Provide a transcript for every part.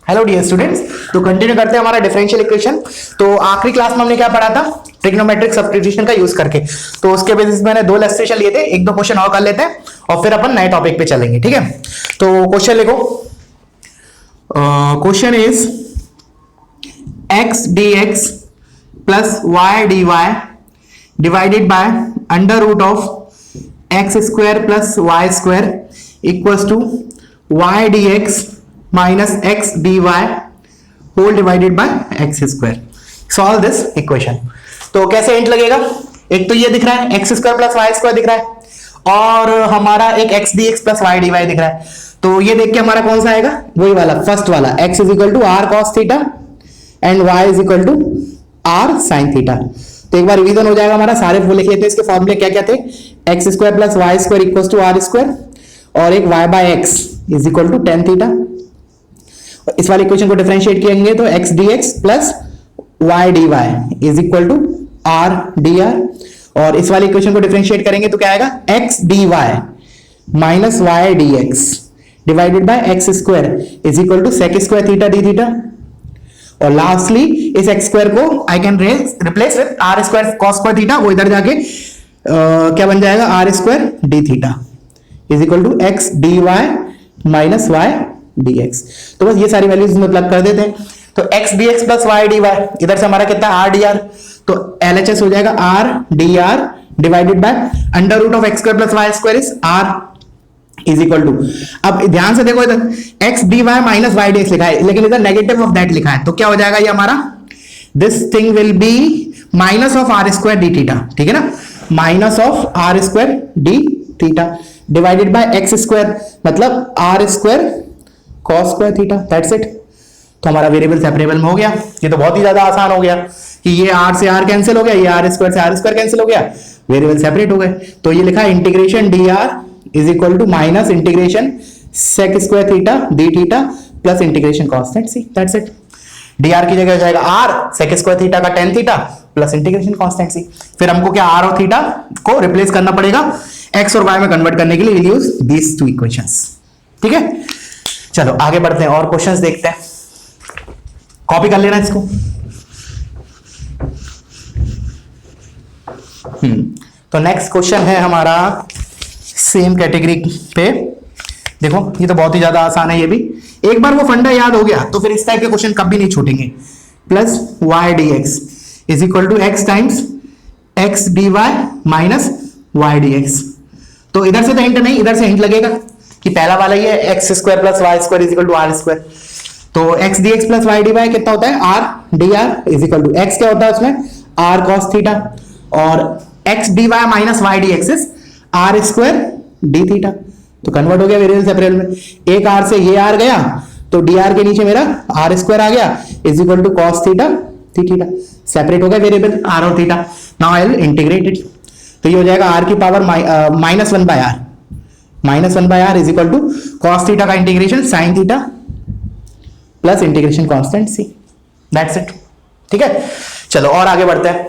Hello dear students, तो continue करते हैं हमारा डिफरेंशियल इक्वेशन। तो आखिरी क्लास में हमने क्या पढ़ा था? ट्रिग्नोमेट्रिक सब्स्टिट्यूशन का यूज करके। तो उसके बेसिस मैंने 2 इलस्ट्रेशन लिए थे, एक दो क्वेश्चन और कर लेते हैं और फिर अपन नए टॉपिक पे चलेंगे। ठीक है, तो क्वेश्चन लिखो। Question is x dx plus y dy divided by under root of x square plus Y square equals to y dx minus X dy whole divided by x square. Solve this equation. तो कैसे int लगेगा? एक तो ये दिख रहा है X square plus Y square दिख रहा है और हमारा एक X D x plus Y D Y दिख रहा है। तो ये देख के हमारा कौन सा आएगा? वही वाला फर्स्ट वाला, x is equal to r cos theta and y is equal to r sine theta. तो एक बार रिवीजन हो जाएगा हमारा। सारे वो लिख लेते हैं। इसके फॉर्मूले क्या क्या थे? X square plus Y square equal to are square और एक y by x is equal to tan theta. इस वाले इक्वेशन को डिफरेंशिएट किएंगे तो x dx plus y dy is equal to r dr और इस वाले इक्वेशन को डिफरेंशिएट करेंगे तो क्या आएगा? x dy minus y dx divided by x square is equal to sec square theta D theta. और लास्टली इस एक्स स्क्वायर को I can replace with r square cos square theta. वो इधर जाके क्या बन जाएगा? R square D theta is equal to x D Y minus y dx। तो बस ये सारी वैल्यूज इसमें प्लग कर देते हैं। तो x dx plus y dy इधर से हमारा कितना r dr, तो LHS हो जाएगा r dr divided by under root of x square plus Y square is r is equal to. अब ध्यान से देखो, इधर x dy minus y dx लिखा है लेकिन इधर नेगेटिव ऑफ दैट लिखा है। तो क्या हो जाएगा ये हमारा? This thing will be minus of R square D theta. ठीक है ना, minus of R square D theta divided by x square मतलब R square cos square theta. That's it. तो हमारा वेरिएबल सेपरेबल में हो गया। ये तो बहुत ही ज्यादा आसान हो गया कि ये r से r कैंसिल हो गया, ये r स्क्वायर से r स्क्वायर कैंसिल हो गया, वेरिएबल सेपरेट हो गए। तो ये लिखा है integration dr is equal to minus integration sec square theta D theta plus integration constant c। That's it. dr की जगह हो जाएगा r sec स्क्वायर थीटा का tan theta plus integration constant c। फिर हमको क्या r और थीटा को रिप्लेस करना पड़ेगा x और y में कन्वर्ट करने के लिए। Will use these two equations. ठीक है, चलो आगे बढ़ते हैं और क्वेश्चंस देखते हैं। कॉपी कर लेना इसको। तो नेक्स्ट क्वेश्चन है हमारा सेम कैटेगरी पे। देखो ये तो बहुत ही ज्यादा आसान है। ये भी एक बार वो फंडा याद हो गया तो फिर इस टाइप के क्वेश्चन कभी नहीं छूटेंगे। Plus Y D x is equal to X times X D Y minus Y D X. तो इधर से तो हिंट नहीं, इधर से हिंट लगेगा कि पहला वाला ये X square plus Y square is equal to are square. तो X D x plus Y D Y कितना होता है? R D R is equal to X क्या होता है उसमें? आर कॉस थीटा और X D Y minus Y D x is are square D theta. तो कन्वर्ट हो गया वेरिएबल सेपरेबल में। एक आर से ये आर गया तो डी आर के नीचे मेरा आर स्क्वायर आ गया is equal to cos theta D theta. Separate हो गया वेरिएबल आर और theta. Now I will integrate it. तो ये हो जाएगा आर की power minus one by R, minus one by R is equal to cos theta का integration sine theta plus integration constant C. That's it. ठीक है, चलो और आगे बढ़ते हैं।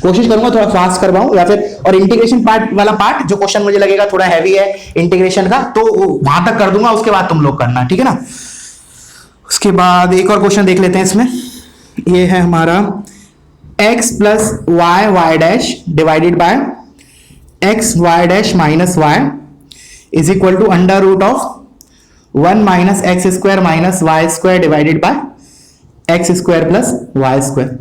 कोशिश करूंगा थोड़ा फास्ट करवाऊं या फिर और इंटीग्रेशन पार्ट वाला पार्ट जो क्वेश्चन मुझे लगेगा थोड़ा हैवी है इंटीग्रेशन का, तो वहां तक कर दूंगा, उसके बाद तुम लोग करना। ठीक है ना। उसके बाद एक और क्वेश्चन देख लेते हैं इसमें। ये है हमारा x plus y y dash divided by x y dash minus y is equal to under root of 1 minus x square minus y square divided by x square plus Y square.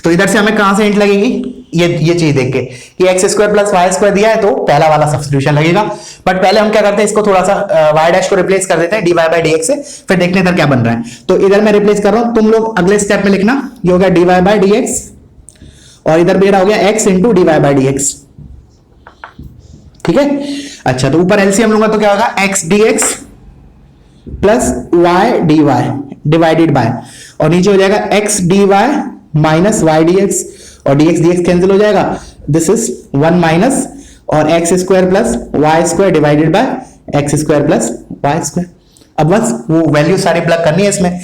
तो इधर से हमें कहां से hint लगेगी? ये चीज देख के कि x square plus Y square दिया है तो पहला वाला सब्स्टिट्यूशन लगेगा। बट पहले हम क्या करते हैं, इसको थोड़ा सा वाई डैश को रिप्लेस कर देते हैं d Y by D x से, फिर देखते हैं इधर क्या बन रहा है। तो इधर मैं रिप्लेस कर रहा हूं, तुम लोग अगले स्टेप में लिखना। ये हो गया d Y by D x और इधर मेरा हो गया x into d Y by D x. ठीक है, अच्छा तो ऊपर एलसीएम लूंगा तो क्या होगा? X D x plus Y D y divided by और नीचे हो जाएगा x D Y minus Y D x और डी एक्स कैंसिल हो जाएगा। दिस इज 1 माइनस और x square plus Y square divided by x square plus Y square. अब बस वो वैल्यू सारी प्लग करनी है इसमें।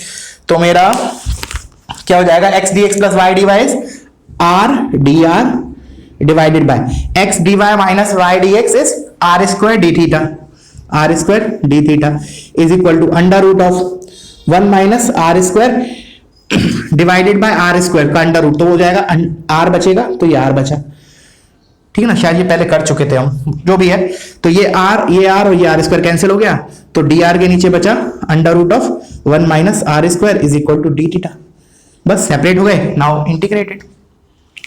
तो मेरा क्या हो जाएगा? X D x plus Y D y r D r divided by x D Y minus Y D x is are square D theta, r square D theta is equal to under root of 1 minus r square divided by r square का under root, तो हो जाएगा are बचेगा, तो ये are बचा, ठीक है ना। शायद ये पहले कर चुके थे हम, जो भी है। तो ये आर और ये आर स्क्वायर कैंसिल हो गया, तो डी आर के नीचे बचा under root of 1 minus r square is equal to d theta. बस सेपरेट हो गए, नाउ इंटीग्रेटेड,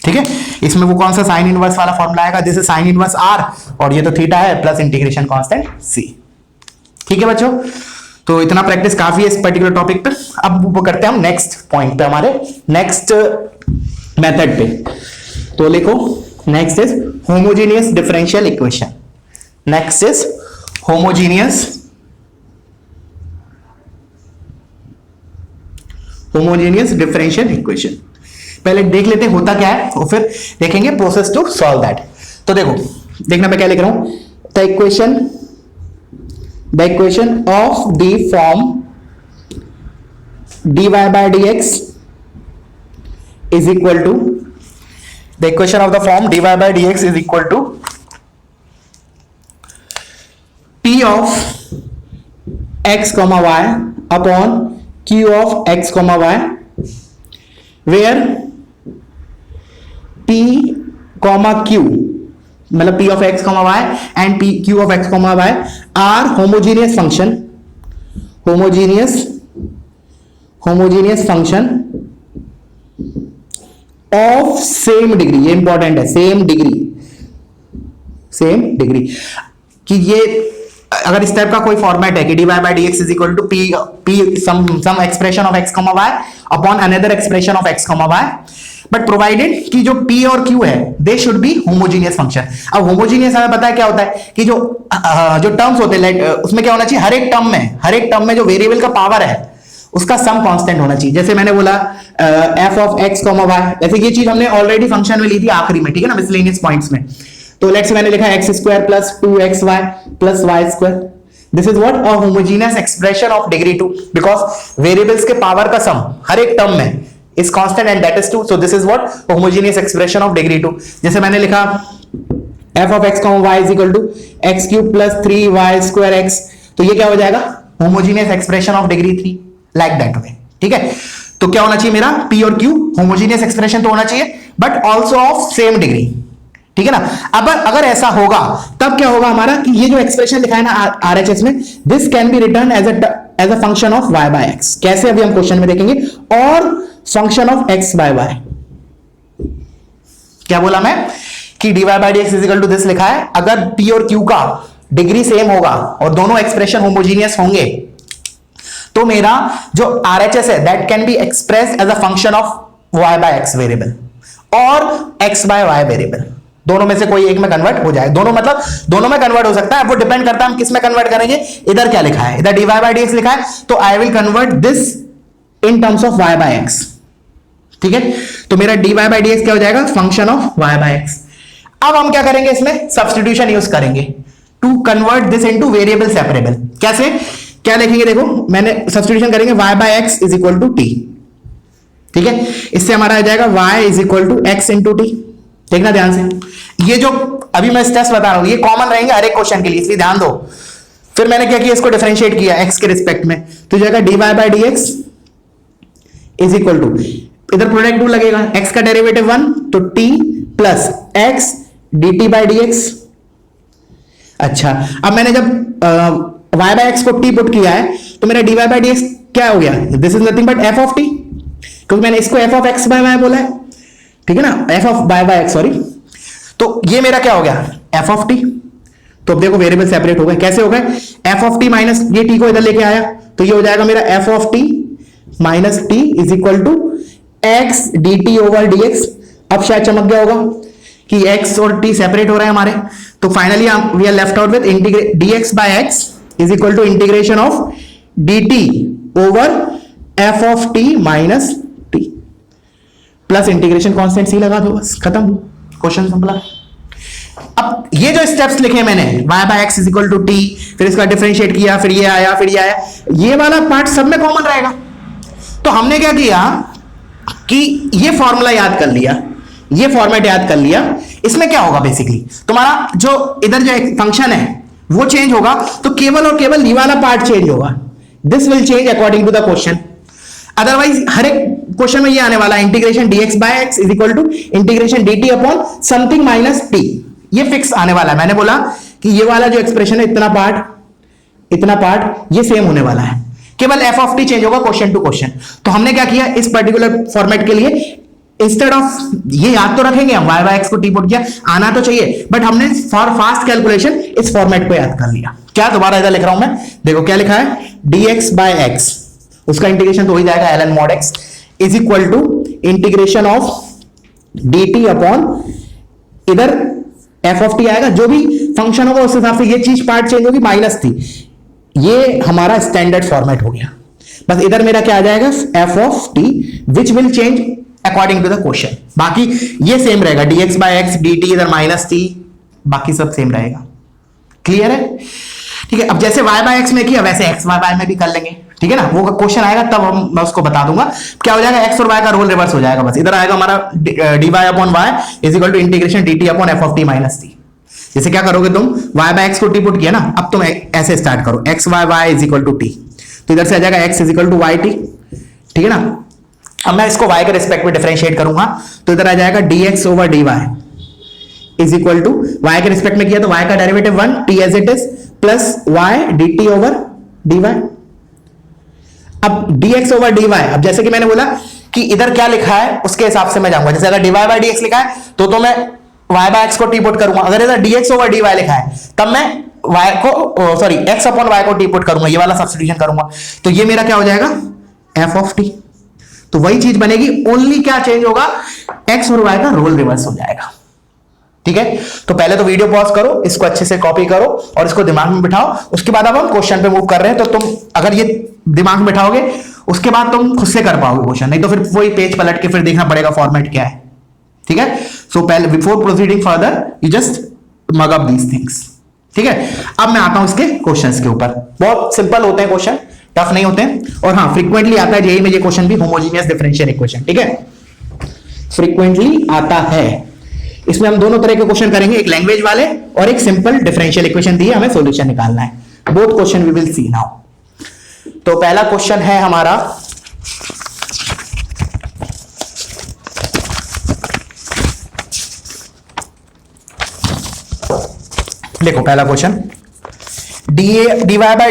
ठीक है। इसमें वो कौन सा साइन इनवर्स वाला फॉर्मूला आएगा, जैसे साइन इनवर्स आर और ये तो थीटा है प्लस इंटीग्रेशन कांस्टेंट सी, ठीक है बच्चों। तो इतना प्रैक्टिस काफी है इस पर्टिकुलर टॉपिक पे। अब वो करते हैं हम नेक्स्ट पॉइंट पे, हमारे नेक्स्ट मेथड पे। तो लिखो, next is homogeneous differential equation. Next is homogeneous differential equation. पहले देख लेते हैं होता क्या है और फिर देखेंगे प्रोसेस टू सॉल्व दैट। तो देखो, देखना मैं क्या लिख रहा हूं, the equation of the form dy by dx is equal to, the equation of the form dy by dx is equal to p of x comma y upon q of x comma y, where p comma q मतलब p of x comma y and q of x comma y are homogeneous function of same degree। ये important है, same degree कि ये अगर इस type का कोई format है कि dy by dx is equal to p some expression of x comma y upon another expression of x comma y, but provided कि जो p और q है they should be homogeneous function. अब homogeneous हमें पता है क्या होता है कि जो टर्म्स होते हैं उसमें क्या होना चाहिए, हर एक टर्म में जो वेरिएबल का पावर है उसका सम कांस्टेंट होना चाहिए। जैसे मैंने बोला f of x comma y, वैसे ये चीज हमने ऑलरेडी फंक्शन में ली थी आखिरी में, ठीक है ना, मिसलेनियस पॉइंट्स में। तो लेट्स से मैंने लिखा x square plus 2xy plus y square, this is what a homogeneous expression of degree 2 because variables के पावर का सम हर एक टर्म में is constant and that is 2, so this is what homogeneous expression of degree 2। जैसे मैंने लिखा f of x comma y is equal to x cube plus 3y square x, तो ये क्या हो जाएगा, homogeneous expression of degree 3 like that way, ठीक है। तो क्या होना चाहिए मेरा p और q homogeneous expression तो होना चाहिए but also of same degree, ठीक है ना। अब अगर ऐसा होगा तब क्या होगा हमारा कि ये जो एक्सप्रेशन लिखा है ना RHS में, this can be written as a function of y by x। कैसे अभी हम क्वेश्चन में देखेंगे, और function of x by y। क्या बोला मैं कि dy by dx is equal to this लिखा है, अगर p और q का डिग्री सेम होगा और दोनों एक्सप्रेशन होमोजीनियस होंगे तो मेरा जो RHS है that can be express as a function of y by x variable और x by y वेरिएबल, दोनों में से कोई एक में कन्वर्ट हो जाए। दोनों मतलब दोनों में कन्वर्ट हो सकता है, वो डिपेंड करता है हम किस में कन्वर्ट करेंगे। इधर क्या लिखा है, इधर dy by dx लिखा है, तो I will convert this in terms of y by x, ठीक है। तो मेरा dy by dx क्या हो जाएगा, function of y by x। अब हम क्या करेंगे, इसमें सब्स्टिट्यूशन यूज करेंगे to convert this into variable separable. कैसे, क्या लिखेंगे, देखो मैंने सब्स्टिट्यूशन करेंगे y by x is equal to t, ठीक है। इससे हमारा आ जाएगा y is equal to x into t. देखना ध्यान से, ये जो अभी मैं स्टेप्स बता रहा हूं ये कॉमन रहेंगे हर एक क्वेश्चन के लिए, इसलिए ध्यान दो। फिर मैंने क्या किया, इसको डिफरेंशिएट किया x के रिस्पेक्ट में, तो जाएगा dy by dx is equal to, इधर प्रोडक्ट रूल लगेगा, x का डेरिवेटिव 1 तो t plus x dt by dx। अच्छा, अब मैंने जब y by x को t पुट किया है तो मेरा dy by dx क्या हो गया, this is nothing but f of t, क्योंकि मैंने इसको f of x by y बोला है, ठीक है ना, f of y by x sorry. तो ये मेरा क्या हो गया, f ऑफ t। तो अब देखो वेरिएबल सेपरेट हो गए, कैसे हो गए, f ऑफ t माइनस ये t को इधर लेके आया तो ये हो जाएगा मेरा f of t minus t is equal to x dt over dx। अब शायद चमक गया होगा कि x और t सेपरेट हो रहे हैं हमारे, तो finally we are left out with dx by x is equal to integration of dt over f of t minus t plus integration constant c लगा दो, बस खत्म, क्वेश्चन सिंपल है। अब ये जो स्टेप्स लिखे मैंने y by x is equal to t, फिर इसका डिफरेंशिएट किया, फिर ये आया, फिर ये आया, ये वाला पार्ट सब में कॉमन रहेगा। तो हमने क्या किया कि ये फॉर्मूला याद कर लिया, ये फॉर्मेट याद कर लिया। इसमें क्या होगा, बेसिकली तुम्हारा जो इधर जो फंक्शन है वो चेंज होगा, तो केवल और केवल ये वाला पार्ट चेंज होगा, this will change according to the question. Otherwise हर एक क्वेश्चन में ये आने वाला है, integration dx by x is equal to integration dt upon something minus t, ये फिक्स आने वाला है। मैंने बोला कि ये वाला जो एक्सप्रेशन है, इतना पार्ट ये सेम होने वाला है, केवल f ऑफ t चेंज होगा क्वेश्चन टू क्वेश्चन। तो हमने क्या किया इस पर्टिकुलर फॉर्मेट के लिए, इंस्टेड ऑफ ये याद तो रखेंगे हम y बाय एक्स को t पुट किया, आना तो चाहिए, बट हमने फॉर फास्ट कैलकुलेशन इस फॉर्मेट को याद कर लिया। क्या दोबारा इधर लिख रहा हूं मैं, देखो क्या लिखा है, dx बाय एक्स, उसका इंटीग्रेशन तो हो ही जाएगा ln mod x is equal to integration of dt upon इधर f ऑफ t आएगा, जो भी फंक्शन होगा उस हिसाब से ये चीज पार्ट चेंज होगी, माइनस थी। ये हमारा स्टैंडर्ड फॉर्मेट हो गया। बस इधर मेरा क्या आ जाएगा, f of t which will change according to the question. बाकी ये सेम रहेगा, dx बाय एक्स dt इधर माइनस t, बाकी सब सेम रहेगा। क्लियर है? ठीक है। अब जैसे y बाय एक्स में किया वैसे x बाय में भी कर लेंगे, ठीक है ना। वो क्वेश्चन आएगा तब मैं उसको बता दूंगा क्या हो जाएगा, x और y का रोल रिवर्स हो जाएगा। बस इधर आएगा हमारा dy upon y is equal to integration dt upon f of t minus t। जैसे क्या करोगे तुम, y बाय एक्स को t पुट किया ना, अब तुम ऐसे स्टार्ट करो, x by y is equal to t, तो इधर से आ जाएगा x is equal to y t, ठीक है ना। अब मैं इसको y के रिस्पेक्ट में डिफरेंशिएट करूंगा, तो इधर आ जाएगा dx over dy is equal to, y के रिस्पेक्ट में किया तो y का derivative 1 t as it is plus y dt over dy। अब dx ओवर dy, अब जैसे कि मैंने बोला कि इधर क्या लिखा है उसके हिसाब से मैं जाऊंगा। जैसे अगर dy बाय dx लिखा है तो मैं y बाय x को t पुट करूंगा, अगर इधर dx ओवर dy लिखा है तब मैं y को सॉरी x अपॉन y को t पुट करूंगा, ये वाला सब्स्टिट्यूशन करूंगा, तो ये मेरा क्या हो जाएगा, f ऑफ t। तो वही चीज बनेगी, ओनली क्या चेंज होगा, x और y का रोल रिवर्स हो जाएगा। ठीक है, तो पहले तो वीडियो पॉज करो, इसको अच्छे से कॉपी करो और इसको दिमाग में बिठाओ। उसके बाद अब हम क्वेश्चन पे मूव कर रहे हैं, तो तुम अगर ये दिमाग में बिठाओगे उसके बाद तुम खुद से कर पाओगे क्वेश्चन, नहीं तो फिर वही पेज पलट के फिर देखना पड़ेगा फॉर्मेट क्या है। ठीक है, सो पहले before proceeding further you just mug up these things. ठीक है, अब मैं आता हूं इसके क्वेश्चंस के ऊपर। बहुत सिंपल होते हैं क्वेश्चन, टफ नहीं होते हैं। और हाँ, फ्रीक्वेंटली आता है जेईई में ये क्वेश्चन भी, होमोजेनियस डिफरेंशियल इक्वेशन। ठीक है, फ्रीक्वेंटली आता है। इसमें हम दोनों तरह के क्वेश्चन करेंगे, एक लैंग्वेज वाले और एक सिंपल डिफरेंशियल इक्वेशन दी है, हमें सॉल्यूशन निकालना है। Both question we will see now. तो पहला क्वेश्चन है हमारा, देखो पहला question, dy by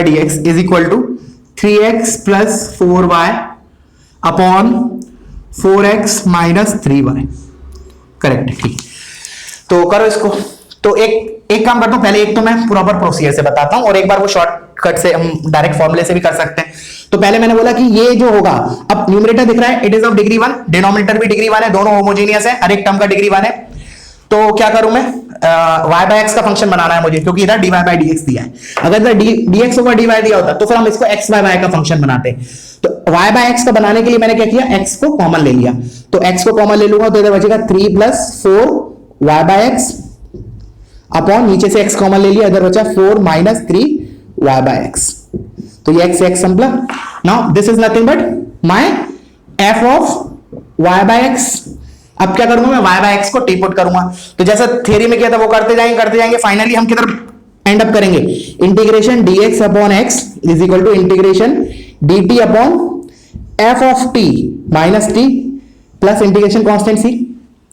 dx is equal to 3x प्लस 4y upon 4x minus 3y। Correct, ठीक। तो करो इसको। तो एक काम करता हूं, पहले एक तो मैं प्रॉपर प्रोसीजर से बताता हूं और एक बार वो शॉर्टकट से हम डायरेक्ट फॉर्मूले से भी कर सकते हैं। तो पहले मैंने बोला कि ये जो होगा, अब न्यूमरेटर दिख रहा है, it is of degree 1, denominator भी डिग्री 1 है, दोनों होमोजेनियस है, हर एक टर्म का डिग्री 1 है। तो क्या करूं मैं, y बाय एक्स का फंक्शन बनाना है मुझे, क्योंकि इधर dy बाय dx दिया है। अगर इधर dx ओवर dy दिया होता तो फिर हम इसको x बाय y का फंक्शन बनाते। तो y बाय x का बनाने के लिए मैंने क्या किया, x को कॉमन ले लिया। तो x को कॉमन ले लूंगा तो इधर बचेगा 3 plus 4 y by x upon, नीचे से x कॉमन ले लिया, इधर बचा 4 माइनस 3 y बाय एक्स। तो ये x x simple. Now this is nothing but my f of y bye x। अब क्या करूंगा मैं, y बाय एक्स को t पुट करूंगा। तो जैसा थ्योरी में किया था वो करते जाएंगे, फाइनली हम किधर एंड अप करेंगे, integration dx upon x is equal to integration dt upon f of t minus t plus integration constant c,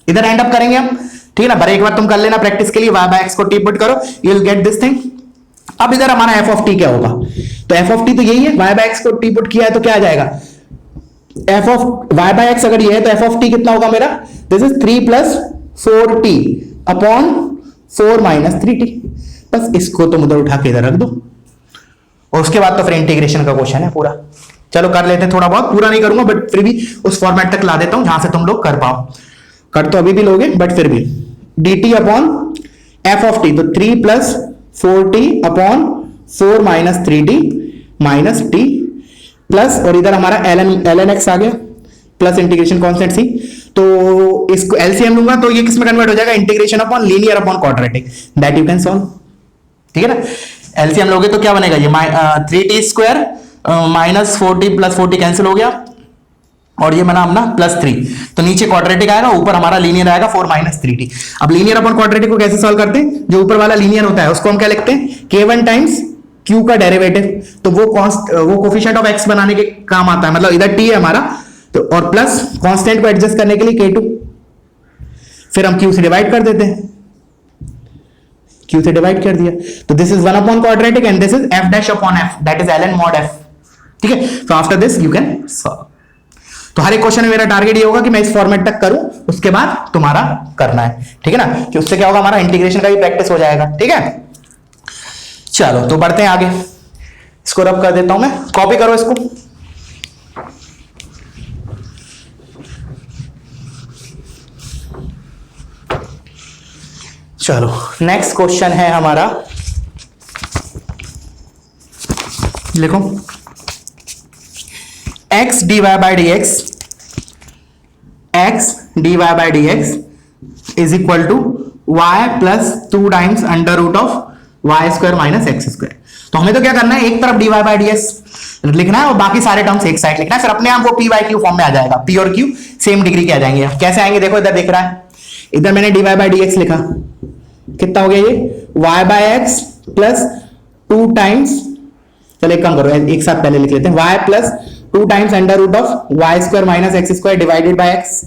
इधर एंड अप करेंगे हम। ठीक है ना, पर एक बार तुम कर लेना प्रैक्टिस के लिए, y बाय x को t पुट करो, you will get this thing. अब इधर हमारा f ऑफ t क्या होगा, तो f ऑफ t तो यही है, y बाय x को t पुट किया है तो क्या आ जाएगा, f of y bye x अगर ये है तो f ऑफ t कितना होगा मेरा, this is 3 plus 4t upon 4 minus 3t। बस इसको तुम उधर उठा के इधर रख दो और उसके बाद तो फिर इंटीग्रेशन का क्वेश्चन है पूरा। चलो कर लेते हैं, थोड़ा बहुत, पूरा नहीं करूंगा बट फिर भी उस फॉर्मेट तक ला देता हूं जहां से तुम लोग कर पाओ। कर तो अभी भी लोगे बट फिर भी, dt upon f of t, तो 3 plus 4t upon 4 minus 3t minus t plus, और इधर हमारा ln x आ गया प्लस इंटीग्रेशन कांस्टेंट c। तो इसको एलसीएम लूंगा तो ये किस में कन्वर्ट हो जाएगा, integration upon linear upon quadratic, that you can solve. ठीक है ना, एलसीएम लोगे तो क्या बनेगा, ये 3t square minus 4t plus 4t cancel हो गया, और ये बना अपना +3, तो नीचे क्वाड्रेटिक आएगा, ऊपर हमारा लीनियर आएगा 4 - 3t। अब लीनियर अपन क्वाड्रेटिक को कैसे सॉल्व करते हैं? जो ऊपर वाला लीनियर होता है उसको हम क्या लिखते हैं? k1 टाइम्स q का डेरिवेटिव, तो वो कोफिशिएंट ऑफ x बनाने के काम आता है, मतलब इधर t है हमारा, तो और प्लस कांस्टेंट को एडजस्ट करने के लिए k2, फिर हम q से डिवाइड कर देते हैं, q से डिवाइड कर दिया, तो this is 1 upon quadratic and this is f dash upon f, that is ln mod f। ठीक है, so after this you can solve. तो हर एक क्वेश्चन में मेरा टारगेट ये होगा कि मैं इस फॉर्मेट तक करूं, उसके बाद तुम्हारा करना है, ठीक है ना, कि उससे क्या होगा, हमारा इंटीग्रेशन का भी प्रैक्टिस हो जाएगा। ठीक है, चलो तो बढ़ते हैं आगे। इसको रब कर देता हूं मैं, कॉपी करो इसको। चलो नेक्स्ट क्वेश्चन है हमारा, लिखो x dy by dx, x dy by dx is equal to y plus 2 times under root of y square minus x square। तो हमें तो क्या करना है, एक तरफ dy by dx लिखना है और बाकी सारे टर्म्स एक साइड लिखना है, फिर अपने आप वो p by q फॉर्म में आ जाएगा, p और q सेम डिग्री के आ जाएंगे। कैसे आएंगे देखो, इधर दिख रहा है, इधर मैंने dy by dx लिखा, कितना हो गया ये y by x plus 2 times, चलो एक काम करो, एक साथ पहले लिख लेते हैं, y plus 2 times under root of Y square minus x square divided by x।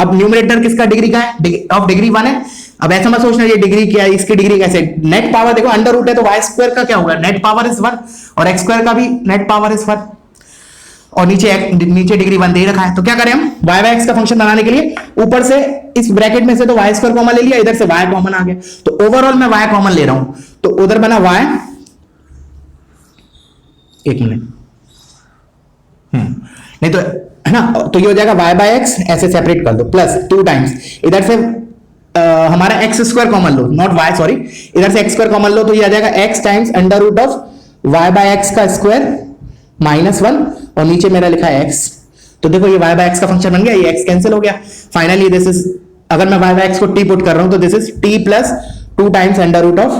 अब न्यूमरेटर किसका डिग्री का है, ऑफ डिग्री 1 है। अब ऐसा मत सोचना ये डिग्री क्या है, इसकी डिग्री कैसे, नेट पावर देखो अंडर रूट है तो वाई स्क्वायर का क्या होगा, नेट पावर इज 1, और एक्स स्क्वायर का भी नेट पावर इज 1, और नीचे डिग्री 1 दे रखा है। तो क्या करें हम, y बाय x का फंक्शन बनाने के लिए ऊपर से इस ब्रैकेट में से तो वाई स्क्वायर कॉमन ले लिया, इधर से y कॉमन आ गया, तो ओवरऑल मैं y कॉमन ले रहा हूं, तो उधर बना y, एक मिनट, नहीं तो है ना, तो ये हो जाएगा y बाय x, ऐसे सेपरेट कर दो, प्लस 2 टाइम्स इधर से हमारा X square common low, not y sorry, इधर से एक्स स्क्वायर कॉमन लो, तो ये आ जाएगा x times under root of y bye x का स्क्वायर -1, और नीचे मेरा लिखा है x, तो देखो ये y बाय x का फंक्शन बन गया, ये x कैंसिल हो गया। फाइनली दिस इज, अगर मैं y बाय x को t पुट कर रहा हूं तो this is t plus 2 times under root of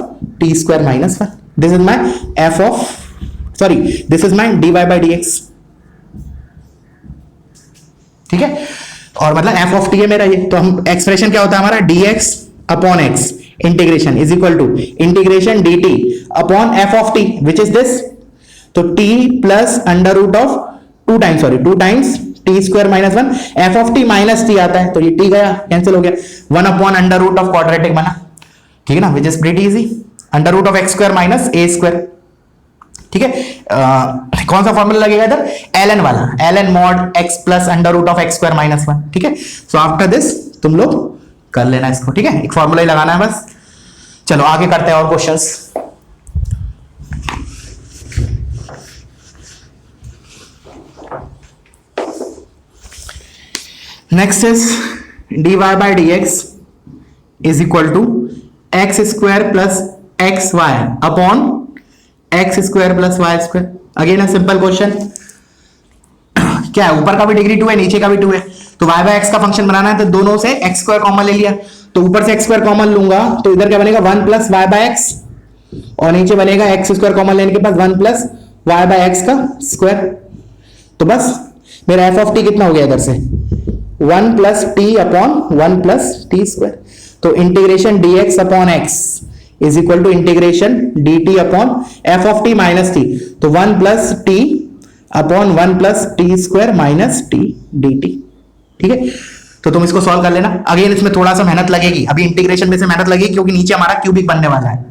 t square -1, this is my f of, sorry this is my dy by dx। ठीक है, और मतलब f ऑफ t है मेरा ये, तो हम एक्सप्रेशन क्या होता है हमारा, dx upon x integration is equal to integration dt upon f of t which is this, तो t plus under root of 2 times, sorry 2 times t square -1, f of t minus t आता है, तो ये t गया cancel हो गया, 1 upon under root of quadratic बना, ठीक है ना, which is pretty easy, under root of x square minus a square. ठीक है, कौन सा फॉर्मूला लगेगा इधर, ln वाला, ln mod x plus under root of x square -1। ठीक है, सो आफ्टर दिस तुम लोग कर लेना इसको, ठीक है, एक फॉर्मूला ही लगाना है बस। चलो आगे करते हैं और questions. Next is dy by dx is equal to x square plus x y upon x square plus Y square. Again simple question, क्या है, ऊपर का भी डिग्री 2 है, नीचे का भी 2 है, तो y बाय x का फंक्शन बनाना है, तो दोनों से x स्क्वायर कॉमन ले लिया, तो ऊपर से x स्क्वायर कॉमन लूंगा तो इधर क्या बनेगा 1 प्लस y बाय x, और नीचे बनेगा x स्क्वायर कॉमन लेने के बाद 1 प्लस y बाय x का स्क्वायर। तो बस मेरा f ऑफ t कितना हो गया इधर से 1 plus t upon 1 plus t square, तो integration dx upon x is equal to integration dt upon f of t minus t, तो 1 plus t upon 1 plus t square minus t dt। ठीक है, तो तुम इसको सॉल्व कर लेना। Again इसमें थोड़ा सा मेहनत लगेगी, अभी इंटीग्रेशन में से मेहनत लगेगी क्योंकि नीचे हमारा क्यूबिक बनने वाला है,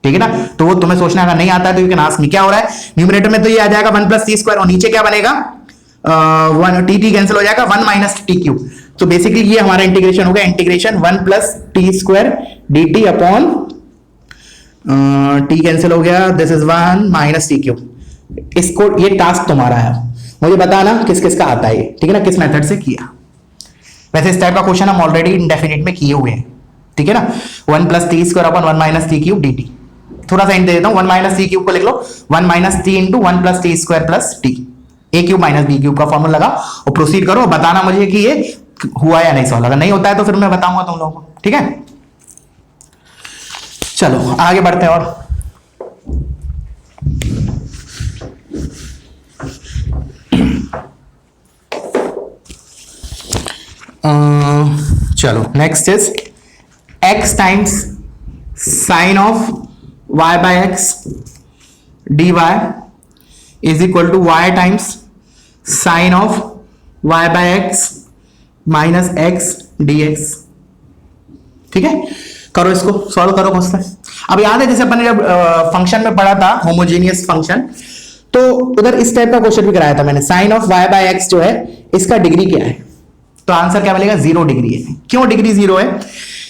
ठीक है ना, तो वो तुम्हें सोचना अगर नहीं आता है तो यू कैन आस्क मी। क्या हो रहा है, न्यूमरेटर में तो ये आ जाएगा 1 प्लस t स्क्वायर, और नीचे क्या बनेगा 1 t कैंसिल हो जाएगा 1 माइनस t क्यूब, तो बेसिकली ये हमारा इंटीग्रेशन हो गया, integration 1 plus t square dt upon t cancel हो गया, this is 1 minus t cube. इसको, ये टास्क तुम्हारा है, मुझे बताना किस किस का आता है ये, ठीक है ना, किस मेथड से किया। वैसे इस टाइप का क्वेश्चन हम ऑलरेडी इंडेफिनिट में किए हुए हैं, ठीक है ना, 1 plus T square upon 1 minus T cube dt। थोड़ा सा हिंट दे देता हूं, 1 माइनस टी क्यूब को लिख लो 1 minus T into 1 plus T square plus T, A cube minus B cube का फॉर्मूला लगा और प्रोसीड करो, बताना मुझे कि ये हुआ या नहीं सॉल्व। अगर नहीं होता है तो फिर मैं बताऊंगा तुम लोगों को, ठीक है। चलो आगे बढ़ते हैं और चलो next is x times sine of y by x dy is equal to y times sine of y by x minus x dx। ठीक है, करो इसको, सॉल्व करो क्वेश्चन। अब याद है जैसे अपन ने जब फंक्शन में पढ़ा था होमोजेनियस फंक्शन, तो उधर इस टाइप का क्वेश्चन भी कराया था मैंने। Sine of y by x जो है इसका डिग्री क्या है, तो आंसर क्या मिलेगा, 0 डिग्री है। क्यों डिग्री 0 है,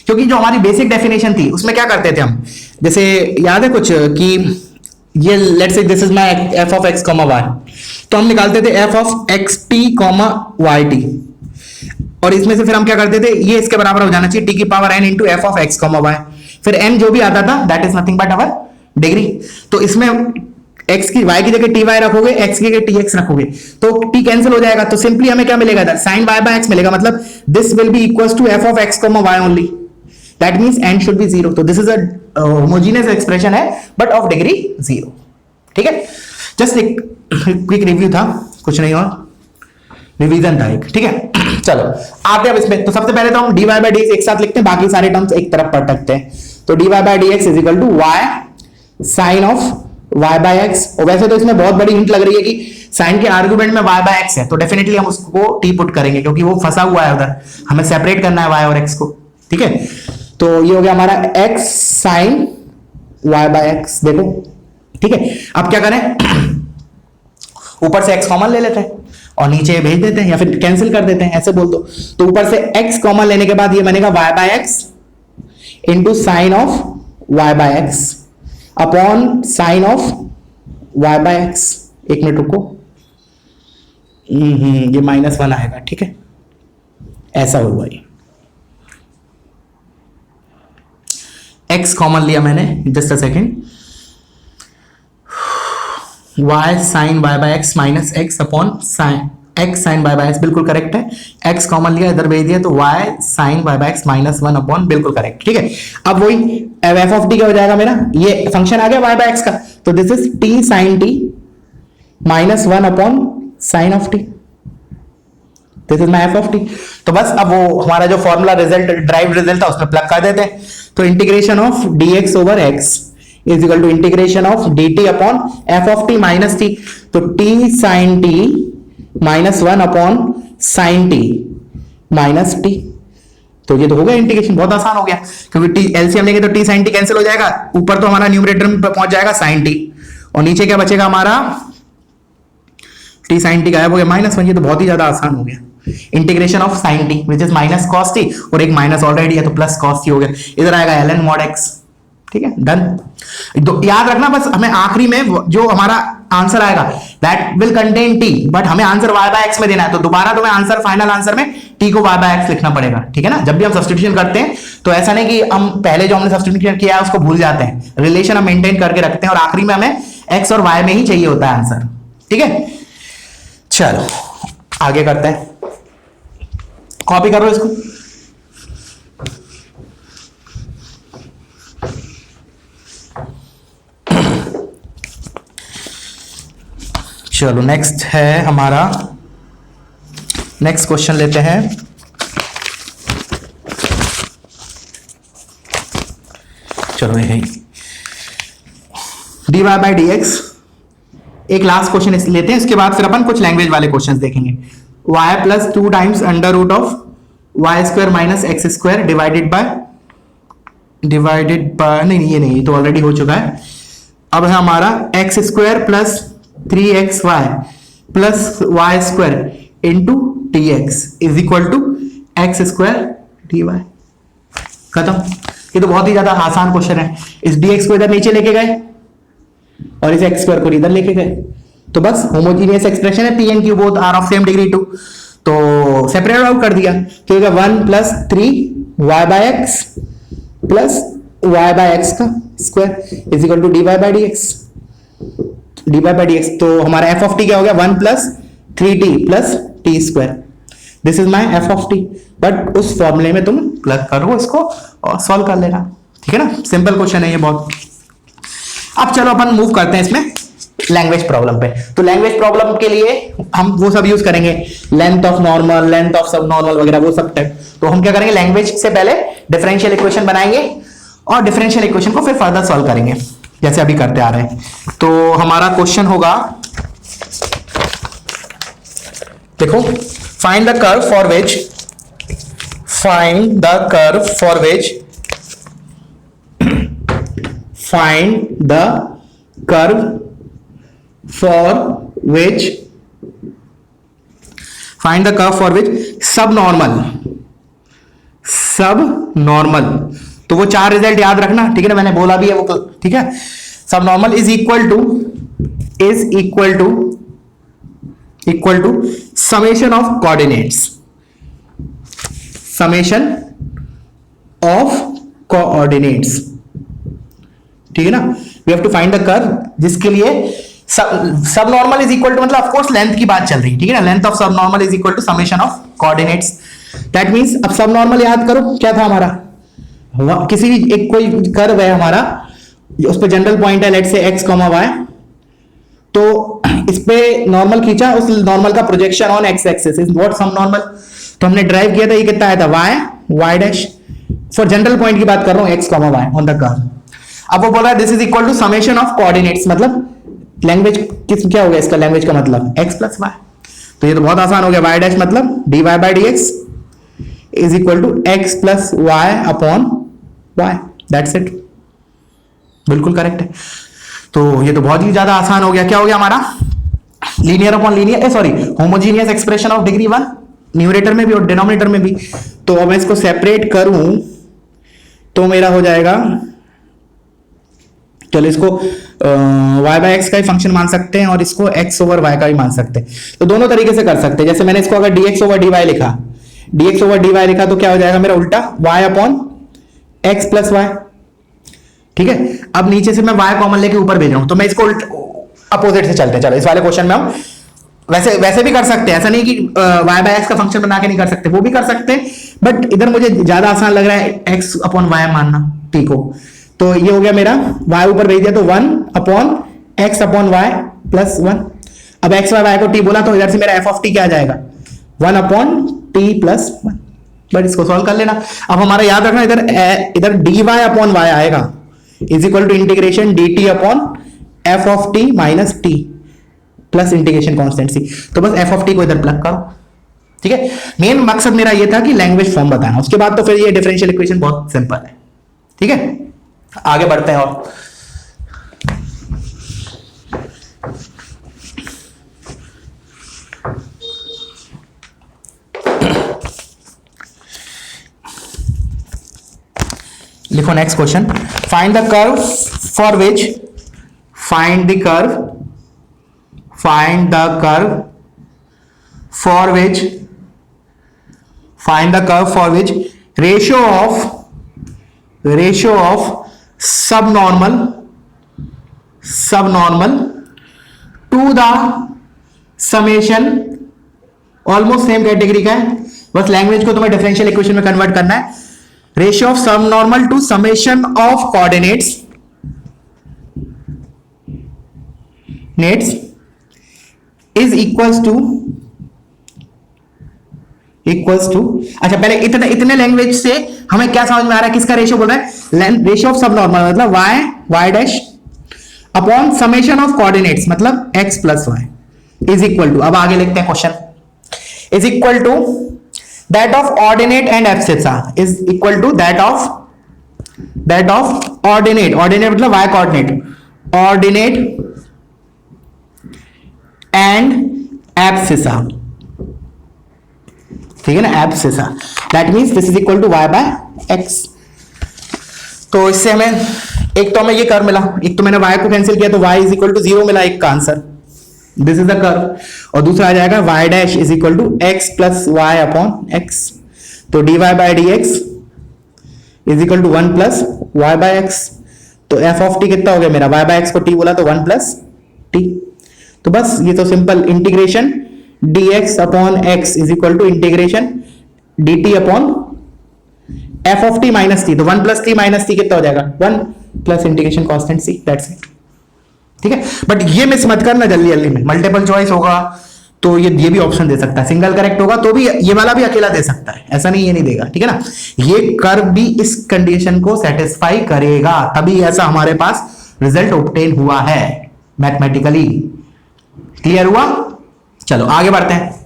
क्योंकि जो हमारी बेसिक डेफिनेशन थी उसमें क्या करते थे हम, जैसे याद है कुछ कि ये let's say this is my f of x, y, तो हम निकालते थे f ऑफ xt, yt, और इसमें से फिर हम क्या करते थे, ये इसके बराबर हो जाना चाहिए t की power n into f of x, y, फिर n जो भी आता था that is nothing but our degree. तो इसमें x की y की जगह ty रखोगे, x की जगह tx रखोगे, तो t कैंसिल हो जाएगा, तो सिंपली हमें क्या मिलेगा, sin y by x मिलेगा, मतलब this will be equals to f of x, y only, that means n should be 0। तो this is a homogeneous expression है बट ऑफ डिग्री 0। ठीक है, जस्ट एक क्विक रिव्यू था, कुछ नहीं और रिवीजन था एक। ठीक है, चलो आते हैं अब इसमें। तो सबसे पहले तो हम dy by dx एक साथ लिखते हैं, बाकी सारे टर्म्स एक तरफ पढ़ सकते हैं। तो dy by dx is equal to y sine of y by x, और वैसे तो इसमें बहुत बड़ी हिंट लग रही है कि साइन के आर्गुमेंट में y by x है, तो डेफिनेटली हम उसको t पुट करेंगे क्योंकि वो फंसा हुआ है उधर, हमें सेपरेट करना है y और x को। ठीक है, तो ये हो गया हमारा x sine y by x, देखो। ठीक है, अब क्या करें, ऊपर से x कॉमन ले लेते हैं और नीचे भेज देते हैं, या फिर कैंसिल कर देते हैं, ऐसे बोल दो। तो ऊपर से x कॉमन लेने के बाद ये बनेगा y by x into sine of y by x upon sine of y by x। एक मिनट रुको, ये -1 आएगा। ठीक है, ऐसा होगा, ये x कॉमन लिया मैंने, just a second, y sine y bye x minus x upon sine x sine y bye x, बिल्कुल करेक्ट है। x कॉमन लिया, इधर भेज दिया, तो y sine y bye x minus 1 upon, बिल्कुल करेक्ट। ठीक है, अब वही f ऑफ t क्या हो जाएगा मेरा, ये फंक्शन आ गया y बाय x का, तो this is t sine t minus 1 upon sine of t, this is my f of t। तो बस अब वो हमारा जो फॉर्मूला रिजल्ट, ड्राइव रिजल्ट था, उसमें प्लग कर देते हैं। तो integration of dx over x is equal to integration of dt upon f of t minus t, तो t sine t minus 1 upon sine t minus t। तो ये तो हो गया इंटीग्रेशन, बहुत आसान हो गया, क्योंकि t एलसीएम लेंगे तो t साइन t कैंसिल हो जाएगा, ऊपर तो हमारा न्यूमरेटर में पहुंच जाएगा साइन t, और नीचे क्या बचेगा हमारा, t साइन t गायब हो गया, -1। ये तो बहुत ही ज्यादा आसान हो गया। Integration of sine t which is minus cos t, और एक माइनस ऑलरेडी है तो प्लस कॉस t हो गया, इधर आएगा ln mod x। ठीक है, डन। तो याद रखना बस, हमें आखिरी में जो हमारा आंसर आएगा that will contain t, but हमें आंसर y by x में देना है, तो दोबारा तुम्हें आंसर, फाइनल आंसर में t को y by x लिखना पड़ेगा। ठीक है ना, जब भी हम सब्स्टिट्यूशन करते हैं तो ऐसा नहीं कि हम पहले जो हमने सब्स्टिट्यूशन किया है उसको भूल जाते हैं, रिलेशन हम मेंटेन करके रखते हैं, और आखिरी में हमें x और y में ही चाहिए होता है आंसर। ठीक है, चलो आगे करते हैं, कॉपी करो इसको। चलो नेक्स्ट है हमारा, नेक्स्ट क्वेश्चन लेते हैं। चलो यही dy बाई डी एक्स, एक लास्ट क्वेश्चन लेते हैं, इसके बाद फिर अपन कुछ लैंग्वेज वाले क्वेश्चंस देखेंगे। y plus 2 times under root of Y square minus x square divided by नहीं ये नहीं, तो ऑलरेडी हो चुका है। अब है हमारा X square plus 3xy plus Y square into T X is equal to x square D Y. खत्म। ये तो बहुत ही ज्यादा आसान क्वेश्चन है। इस dx को इधर नीचे लेके गए और इस एक्स स्क्वायर को इधर लेके गए, तो बस होमोजीनियस एक्सप्रेशन है, P N Q both are of same degree 2, तो सेपरेट आउट कर दिया, तो 1 plus 3 Y by X plus Y by X का square is equal to D Y by D X. D Y by D X, तो हमारा F of T क्या हो गया, 1 plus 3t plus T square. This is my F of T, but उस फॉर्मूले में तुम प्लग करो इसको और सॉल्व कर लेना। ठीक है ना, सिंपल क्वेश्चन है ये बहुत। अब चलो अपन मूव करते हैं इसमें लैंग्वेज प्रॉब्लम पे। तो लैंग्वेज प्रॉब्लम के लिए हम वो सब यूज करेंगे, length of normal, length of सब नॉर्मल वगैरह वो सब टाइप। तो हम क्या करेंगे, लैंग्वेज से पहले डिफरेंशियल इक्वेशन बनाएंगे और डिफरेंशियल इक्वेशन को फिर फर्दर सॉल्व करेंगे जैसे अभी करते आ रहे हैं। तो हमारा क्वेश्चन होगा, देखो, find the curve for which, find the curve for which, find the curve for which, find the curve for which subnormal, subnormal। तो वो चार रिजल्ट याद रखना, ठीक है ना, मैंने बोला भी है वो, ठीक है। Subnormal is equal to summation of coordinates, summation of coordinates, ठीक है ना। We have to find the curve जिसके लिए subnormal is equal to, मतलब ऑफ कोर्स लेंथ की बात चल रही है, ठीक है ना। Length of subnormal is equal to summation of coordinates. That means अब सब नॉर्मल याद करो क्या था हमारा, किसी भी एक कोई कर्व है हमारा, उस पे जनरल पॉइंट है, let's say X comma Y, तो इस पे नॉर्मल खींचा, उस नॉर्मल का projection on X axis is what सब नॉर्मल। तो हमने ड्राइव किया था, ये कितना आया था, Y dash, for general point की बात कर रहा हूं, X comma Y on the curve. अब वो बोल रहा है this is equal to summation of coordinates, मतलब लैंग्वेज किस क्या हो गया इसका, लैंग्वेज का मतलब x प्लस वाई। तो ये तो बहुत आसान हो गया, y डैश मतलब dy by dx is equal to x plus Y upon y, that's it, बिल्कुल करेक्ट है। तो ये तो बहुत ही ज्यादा आसान हो गया। क्या हो गया हमारा, linear upon linear, sorry homogeneous expression of degree 1, numerator में भी और डिनोमिनेटर में भी। तो अब मैं इसको सेपरेट करूं तो मेरा हो जाएगा, चलो इसको y बाय एक्स का ही फंक्शन मान सकते हैं और इसको x ओवर y का भी मान सकते हैं। तो दोनों तरीके से कर सकते हैं। जैसे मैंने इसको अगर dx ओवर dy लिखा, dx ओवर dy लिखा तो क्या हो जाएगा मेरा उल्टा y upon x plus Y, ठीक है। अब नीचे से मैं y कॉमन लेके ऊपर भेज रहा हूं, तो मैं इसको अपोजिट से चलते हैं। चलो इस वाले क्वेश्चन में हम वैसे भी कर सकते हैं, ऐसा नहीं कि y बाय एक्स का फंक्शन बना के नहीं कर सकते, वो भी कर सकते हैं, बट इधर मुझे ज्यादा आसान लग रहा है x अपॉन y मानना, ठीक हो। तो ये हो गया मेरा y ऊपर भेज दिया, तो 1 upon x upon y plus 1। अब x y को t बोला तो इधर से मेरा f ऑफ t क्या आ जाएगा, 1 अपॉन t प्लस 1। बट इसको सॉल्व कर लेना। अब हमारा याद रखना इधर dy अपॉन y आएगा is equal to integration dt upon f of t minus t plus integration constant c। तो बस f ऑफ t को इधर प्लग करो, ठीक है। मेन मकसद मेरा ये था कि लैंग्वेज फॉर्म बताना, उसके बाद तो फिर ये डिफरेंशियल इक्वेशन बहुत सिंपल है, ठीक है। आगे बढ़ते हैं और लिखो next question, find the curve for which, find the curve, find the curve for which, find the curve for which ratio of subnormal to the summation, almost same category का है, बस लैंग्वेज को तुम्हें डिफरेंशियल इक्वेशन में convert करना है। Ratio of subnormal to summation of coordinates is equals to, अच्छा पहले इतने लैंग्वेज से हमें क्या समझ में आ रहा है, किसका रेशियो बोल रहा है, रेशियो ऑफ सबनॉर्मल मतलब y dash upon summation of coordinates मतलब x plus Y is equal to, अब आगे लिखते हैं question, is equal to that of ordinate and abscissa, is equal to that of ordinate मतलब y coordinate, ordinate and abscissa, ठीक है ना, abscissa. That means this is equal to y bye x। तो इससे हमें एक तो हमें ये कर्व मिला, एक तो मैंने y को कैंसिल किया तो y इज इक्वल टू 0 मिला, एक का answer, this is the curve. और दूसरा आ जाएगा y dash is equal to x plus Y upon x, तो dy by dx is equal to 1 plus Y by x। तो f ऑफ t कितना हो गया मेरा, y बाय x को t बोला तो 1 प्लस t। तो बस ये तो simple integration dx upon x is equal to integration dt upon f of t minus t, तो 1 प्लस t माइनस t कितना हो जाएगा 1 plus integration constant c, that's it. ठीक है, बट ये मिस मत करना जल्दी जल्दी में, मल्टीपल चॉइस होगा तो ये भी ऑप्शन दे सकता है, सिंगल करेक्ट होगा तो भी ये वाला भी अकेला दे सकता है, ऐसा नहीं ये नहीं देगा, ठीक है ना। ये कर्व भी इस कंडीशन को सेटिस्फाई करेगा, तभी ऐसा हमारे पास रिजल्ट ऑब्टेन हुआ है मैथमेटिकली। क्लियर हुआ? चलो आगे बढ़ते हैं।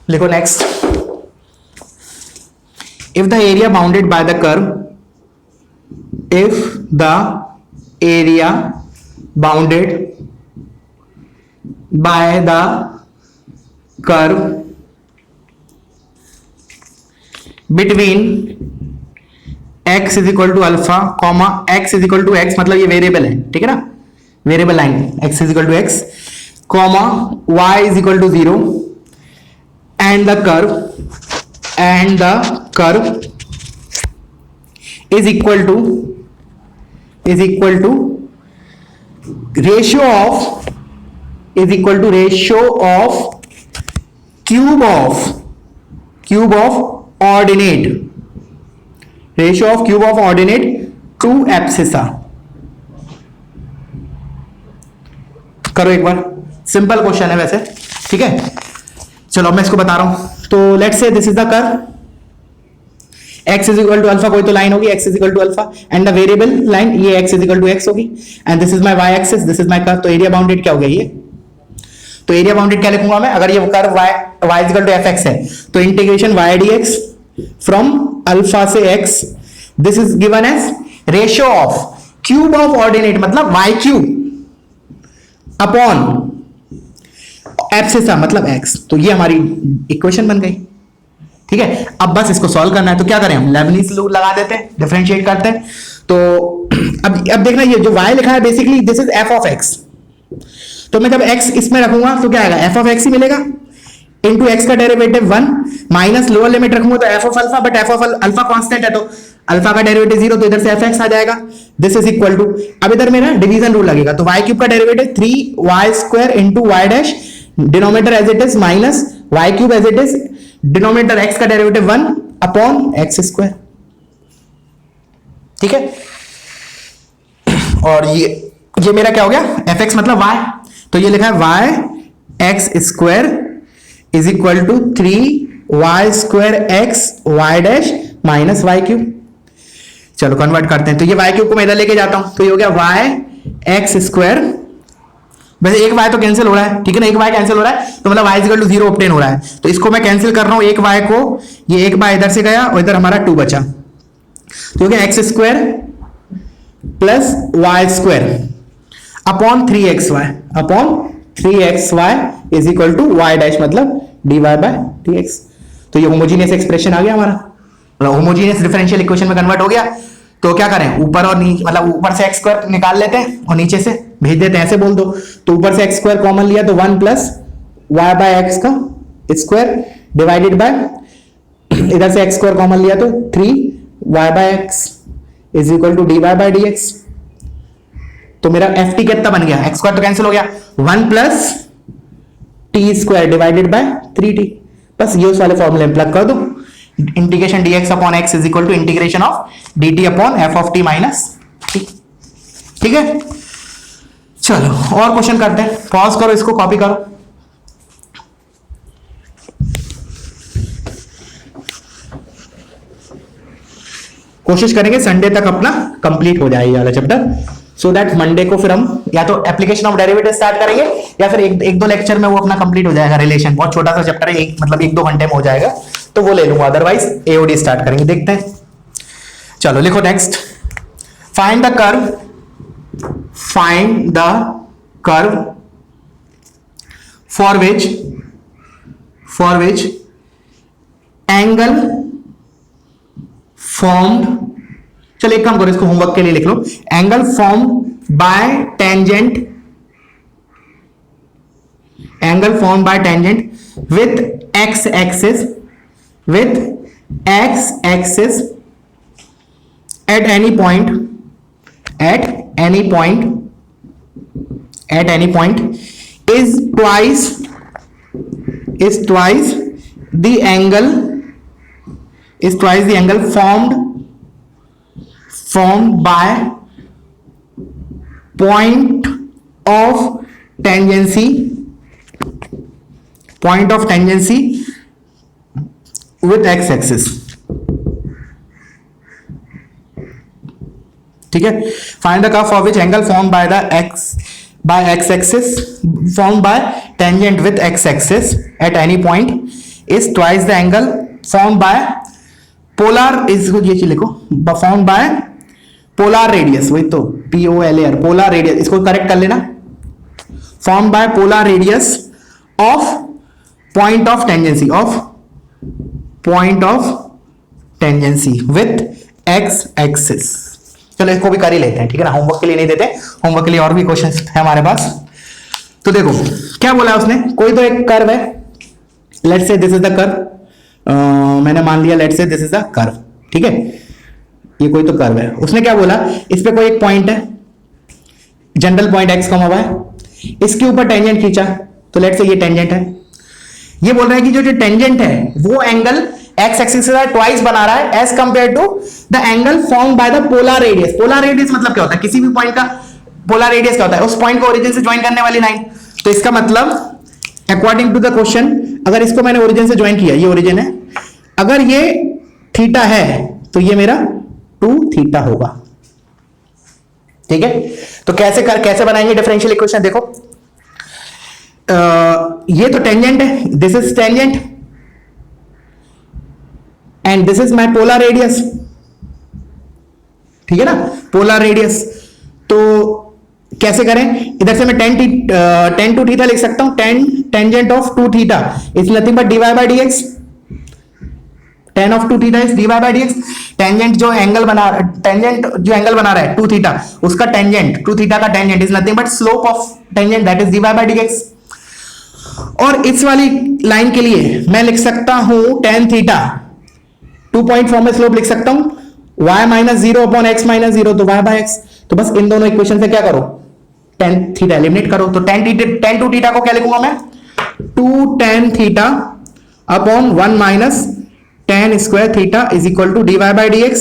लिखो next, if the area bounded by the curve, if the area bounded by the curve between x is equal to alpha comma x is equal to x, मतलब ये वेरिएबल है, ठीक है ना, variable line x is equal to x comma y is equal to 0 and the curve is equal to ratio of cube of ordinate to abscissa। करो एक बार, simple question है वैसे, ठीक है। चलो मैं इसको बता रहा हूं, तो let's say this is the curve, x is equal to alpha, कोई तो लाइन होगी x is equal to alpha and the variable line ये x is equal to x होगी and this is my y axis, this is my curve. तो area bounded क्या हो गया ये, तो एरिया बाउंडेड क्या लिखूंगा मैं, अगर ये curve y is equal to fx है तो integration y dx from alpha से x, this is given as ratio of cube of ordinate मतलब y क्यूब अपॉन एब्सिसा मतलब x, तो ये हमारी इक्वेशन बन गई, ठीक है। अब बस इसको सॉल्व करना है, तो क्या करें हम, लेबनीज रूल लगा देते हैं, डिफरेंशिएट करते हैं। तो अब देखना, ये जो y लिखा है basically this is f of x, तो मैं जब x इसमें रखूंगा तो क्या आएगा, f ऑफ x ही मिलेगा इनटू x का डेरिवेटिव 1 माइनस लोअर लिमिट रखूंगा तो f of alpha, but f of alpha constant है तो अल्फा का डेरिवेटिव 0, तो इधर से fx आ जाएगा, दिस इज इक्वल टू, अब इधर में ना डिवीजन रूल लगेगा, तो y क्यूब का derivative 3y square into y dash, denominator as it is minus y cube as it is, denominator x का डेरिवेटिव 1 अपॉन x स्क्वायर, ठीक है। और ये मेरा क्या हो गया, fx मतलब y, तो ये लिखा है y x square is equal to 3y square x y dash minus y cube. चलो कन्वर्ट करते हैं, तो ये y क्यूब को मैं इधर लेके जाता हूं, तो ये हो गया y x स्क्वायर, वैसे एक y तो कैंसिल हो रहा है, ठीक है ना, एक y कैंसिल हो रहा है तो मतलब y इक्वल टू 0 ऑब्टेन हो रहा है, तो इसको मैं कैंसिल कर रहा हूं, एक y को, ये एक y इधर से गया और इधर हमारा 2 बचा, तो क्या x square plus y square upon 3xy is equal to y dash मतलब dy बाय dx। तो ये होमोजीनियस एक्सप्रेशन आ गया हमारा, मतलब होमोजीनियस डिफरेंशियल इक्वेशन में कन्वर्ट हो गया। तो क्या करें, ऊपर और नीचे, मतलब ऊपर से x स्क्वायर निकाल लेते हैं और नीचे से भेज देते हैं, ऐसे बोल दो, तो ऊपर से x स्क्वायर कॉमन लिया तो 1 प्लस y बाय एक्स का स्क्वायर डिवाइडेड बाय, इधर से x स्क्वायर कॉमन लिया तो 3y by x is equal to dy by dx। तो मेरा ft कितना बन गया, x स्क्वायर तो कैंसिल हो गया, 1 plus t square divided bye 3t, बस ये उस वाले फॉर्मूले में प्लग कर दो, integration dx upon x is equal to integration of dt upon f of t minus t, ठीक है। चलो और क्वेश्चन करते हैं, पॉज करो, इसको कॉपी करो। कोशिश करेंगे संडे तक अपना कंप्लीट हो जाए ये वाला चैप्टर, सो दैट मंडे को फिर हम या तो एप्लीकेशन ऑफ डेरिवेटिव स्टार्ट करेंगे या फिर एक दो लेक्चर में वो अपना कंप्लीट हो जाएगा। रिलेशन बहुत छोटा सा चैप्टर है, मतलब 1-2 घंटे में हो जाएगा, तो वो ले लूंगा, अदरवाइज एओडी स्टार्ट करेंगे, देखते हैं। चलो लिखो next, find the curve for which angle formed, चलो एक काम करो, इसको होमवर्क के लिए लिख लो, angle formed by tangent with x axis at any point is twice is twice the angle formed by point of tangency with x axis. ठीक है, find the curve for which angle form by the x axis formed by tangent with x axis at any point is twice the angle formed by polar, इसको ये चीज लिखो, formed by polar radius, वही तो POLAR polar radius, इसको correct कर लेना, formed by polar radius of point of tangency with x axis. चलो इसको भी कर ही लेते हैं, ठीक है ना, होमवर्क के लिए नहीं देते, होमवर्क के लिए और भी क्वेश्चंस है हमारे पास. तो देखो क्या बोला उसने, कोई तो एक कर्व है, let's say this is the curve, मैंने मान लिया let's say this is the curve, ठीक है, ये कोई तो कर्व है. उसने क्या बोला, इस पे कोई एक पॉइंट है, जनरल पॉइंट x, y, इसके ऊपर टेंजेंट खींचा, तो लेट्स से ये टेंजेंट है. ये बोल रहा है कि जो टेंजेंट है वो एंगल एक्स एक्सिस से ट्वाइस बना रहा है as compare to the angle form by the polar radius. Polar radius मतलब क्या होता है, किसी भी पॉइंट का पोलर रेडियस क्या होता है, उस पॉइंट को ओरिजिन से ज्वाइन करने वाली लाइन. तो इसका मतलब अकॉर्डिंग टू द क्वेश्चन, अगर इसको मैंने ओरिजिन से ज्वाइन किया, ये ओरिजिन है, अगर ये थीटा है तो ये मेरा 2 थीटा होगा. ठीक है, तो कैसे बनाएंगे डिफरेंशियल इक्वेशन, देखो ये तो टेंजेंट है, this is tangent and this is my polar radius, ठीक है ना, पोलर रेडियस. तो कैसे करें, इधर से मैं tan 2 थीटा लिख सकता हूं, tan tangent of 2 theta is nothing but dy by dx. tan of 2 theta is dy by dx. Tangent जो एंगल बना रहा है 2 थीटा, उसका टेंजेंट 2 थीटा का tangent is nothing but slope of tangent that is dy by dx. और इस वाली line के लिए मैं लिख सकता हूं tan थीटा, 2 पॉइंट फॉर्म में स्लोप लिख सकता हूं y minus 0 upon x minus 0, तो y by x. तो बस इन दोनों इक्वेशन से क्या करो, tan थीटा एलिमिनेट करो. तो tan 2 थीटा को क्या लिखूंगा मैं, 2 tan theta upon 1 minus tan square theta is equal to dy by dx.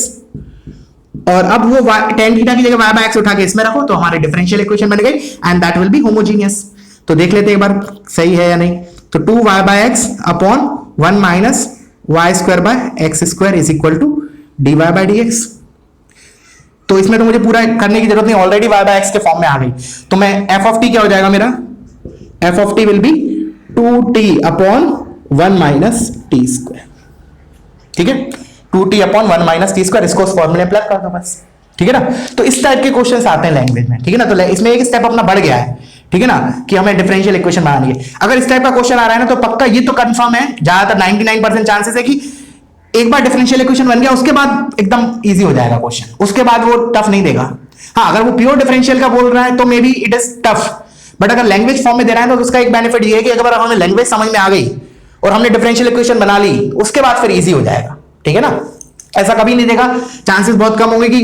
और अब वो tan थीटा की जगह y by x उठा के इसमें रखो, तो हमारे डिफरेंशियल इक्वेशन बन गई and that will be homogeneous. तो देख लेते हैं एक बार सही है या नहीं. तो 2y by x अपॉन 1 minus y square by x square is equal to dy by dx. तो इसमें तो मुझे पूरा करने की जरूरत नहीं, ऑलरेडी y by x के फॉर्म में आ गई. तो मैं f of t क्या हो जाएगा मेरा, f of t will be 2t upon 1 minus t square. ठीक है, 2t upon 1 minus t square, इसको उस फॉर्मूले में प्लग कर दो बस. ठीक है ना, तो इस टाइप के क्वेश्चंस आते हैं लैंग्वेज में. ठीक है ना, तो इसमें एक स्टेप अपना बढ़ गया है. ठीक है ना, कि हमें डिफरेंशियल इक्वेशन बनानी है. अगर इस टाइप का क्वेश्चन आ रहा है ना, तो पक्का ये तो कंफर्म है, ज्यादातर 99% चांसेस है कि एक बार डिफरेंशियल इक्वेशन बन गया उसके बाद एकदम इजी हो जाएगा क्वेश्चन, उसके बाद वो टफ नहीं देगा. हाँ, अगर वो प्योर डिफरेंशियल का बोल रहा है तो may be it is tough, but अगर लैंग्वेज फॉर्म में दे रहा है तो उसका एक बेनिफिट ये है कि अगर हमें लैंग्वेज समझ में आ गई और हमने डिफरेंशियल इक्वेशन बना ली, उसके बाद फिर इजी हो जाएगा. ठीक है ना, ऐसा कभी नहीं देगा, चांसेस बहुत कम होंगे कि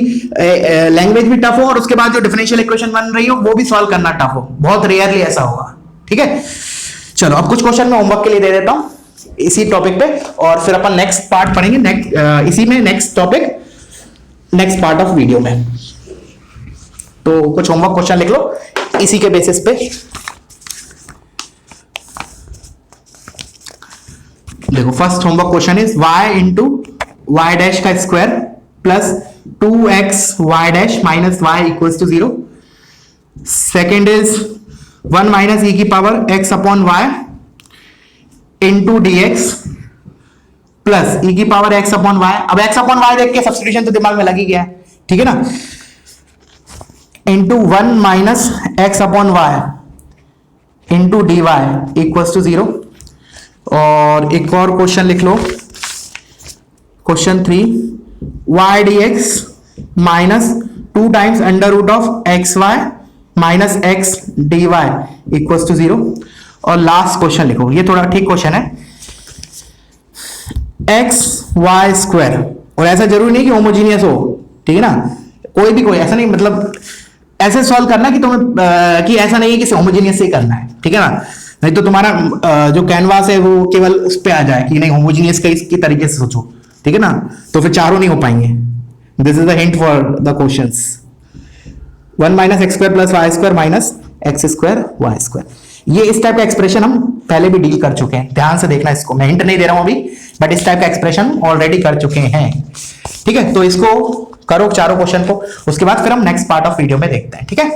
लैंग्वेज भी टफ हो और उसके बाद जो डिफरेंशियल इक्वेशन बन रही हो वो भी सॉल्व करना टफ हो. बहुत रेयरली ऐसा होगा. ठीक है, चलो अब कुछ क्वेश्चन मैं होमवर्क के लिए दे देता हूं इसी टॉपिक पे, और फिर अपन नेक्स्ट पार्ट पढ़ेंगे, इसी में next topic next part of video में. तो कुछ होमवर्क क्वेश्चन लिख लो इसी के बेसिस पे. देखो, first homework question is y into y dash का square plus 2x y dash minus y equals to 0. Second is 1 minus e की power x upon y into dx plus e की power x upon y. अब x upon y देख के substitution तो दिमाग में लग ही गया है. ठीक है ना, into 1 minus x upon y into dy equals to 0. और एक और क्वेश्चन लिख लो, क्वेश्चन 3, y dx माइनस 2 times under root of xy minus x dy equals to 0. और लास्ट क्वेश्चन लिखो, ये थोड़ा ठीक क्वेश्चन है, x y स्क्वायर. और ऐसा जरूरी नहीं कि होमोजीनियस हो. ठीक है ना, कोई ऐसा नहीं, मतलब ऐसे सॉल्व करना कि तुम्हें कि ऐसा नहीं है कि होमोजीनियस से ही करना है. ठीक है ना, नहीं तो तुम्हारा जो कैनवास है वो केवल उस पे आ जाए कि नहीं होमोजीनियस का इसकी तरीके से सोचो, ठीक है ना, तो फिर चारों नहीं हो पाएंगे। This is the hint for the questions. 1 minus x square plus Y square minus x square Y square, ये इस टाइप का एक्सप्रेशन हम पहले भी डील कर चुके हैं, ध्यान से देखना इसको, मैं हिंट नहीं दे रहा हूं अभी, बट इस टाइप का एक्सप्रेशन ऑलरेडी कर चुके हैं, ठीक है। तो इसको करो चारों क्वेश्चन को, उसके बाद फिर हम नेक्स्ट पार्ट ऑफ वीडियो में देखते हैं, ठीक है।